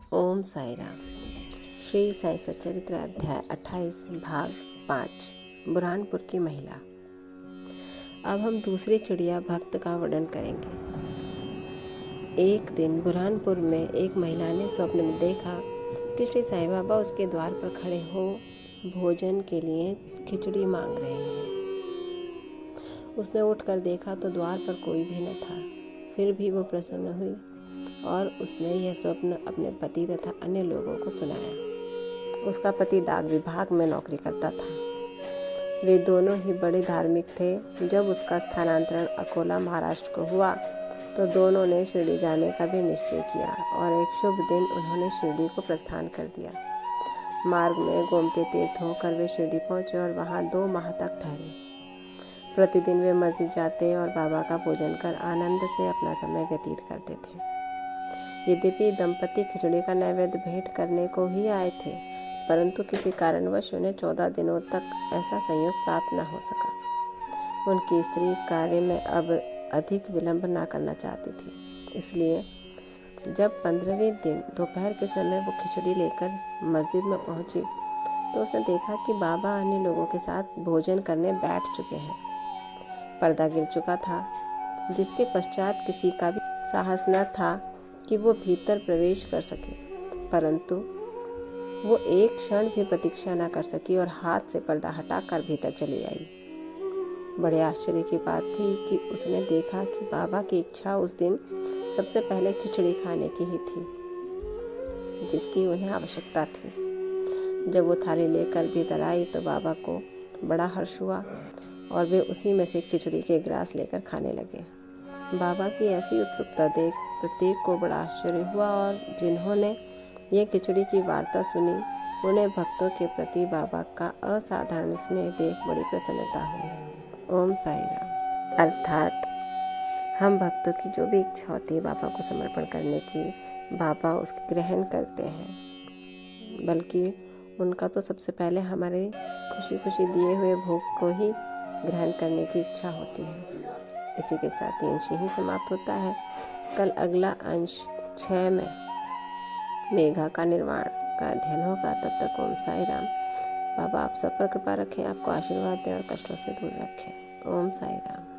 ओम साई राम। श्री साई सच्चरित्र अध्याय 28 भाग 5 बुरहानपुर की महिला। अब हम दूसरी चिड़िया भक्त का वर्णन करेंगे। एक दिन बुरहानपुर में एक महिला ने स्वप्न में देखा कि श्री साईं बाबा उसके द्वार पर खड़े हो भोजन के लिए खिचड़ी मांग रहे हैं। उसने उठकर देखा तो द्वार पर कोई भी न था। फिर भी वो प्रसन्न हुई और उसने यह स्वप्न अपने पति तथा अन्य लोगों को सुनाया। उसका पति डाक विभाग में नौकरी करता था। वे दोनों ही बड़े धार्मिक थे। जब उसका स्थानांतरण अकोला महाराष्ट्र को हुआ तो दोनों ने शिरडी जाने का भी निश्चय किया और एक शुभ दिन उन्होंने शिरडी को प्रस्थान कर दिया। मार्ग में गोमती तीर्थ होकर वे शिरडी पहुंचे और वहां 2 माह तक ठहरे। प्रतिदिन वे मस्जिद जाते और बाबा का पूजन कर आनंद से अपना समय व्यतीत करते थे। यद्यपि दंपति खिचड़ी का नैवेद्य भेंट करने को ही आए थे, परंतु किसी कारणवश उन्हें 14 दिनों तक ऐसा संयोग प्राप्त न हो सका। उनकी स्त्री इस कार्य में अब अधिक विलंब न करना चाहती थी। इसलिए जब 15वें दिन दोपहर के समय वो खिचड़ी लेकर मस्जिद में पहुंची तो उसने देखा कि बाबा अन्य लोगों के साथ भोजन करने बैठ चुके हैं। पर्दा गिर चुका था, जिसके पश्चात किसी का भी साहस न था कि वो भीतर प्रवेश कर सके, परंतु वो एक क्षण भी प्रतीक्षा न कर सकी और हाथ से पर्दा हटाकर भीतर चली आई। बड़े आश्चर्य की बात थी कि उसने देखा कि बाबा की इच्छा उस दिन सबसे पहले खिचड़ी खाने की ही थी, जिसकी उन्हें आवश्यकता थी। जब वो थाली लेकर भीतर आई तो बाबा को बड़ा हर्ष हुआ और वे उसी में से खिचड़ी के गिलास लेकर खाने लगे। बाबा की ऐसी उत्सुकता देख प्रत्येक को बड़ा आश्चर्य हुआ और जिन्होंने ये खिचड़ी की वार्ता सुनी उन्हें भक्तों के प्रति बाबा का असाधारण स्नेह देख बड़ी प्रसन्नता हुई। ओम साई राम। अर्थात हम भक्तों की जो भी इच्छा होती है बाबा को समर्पण करने की, बाबा उसके ग्रहण करते हैं, बल्कि उनका तो सबसे पहले हमारे खुशी खुशी दिए हुए भोग को ही ग्रहण करने की इच्छा होती है। इसी के साथ ये अंश यहीं समाप्त होता है। कल अगला अंश 6 में मेघा का निर्माण का अध्ययन होगा। तब तक ओम साई राम। बाबा आप सब पर कृपा रखें, आपको आशीर्वाद दें और कष्टों से दूर रखें। ओम साई राम।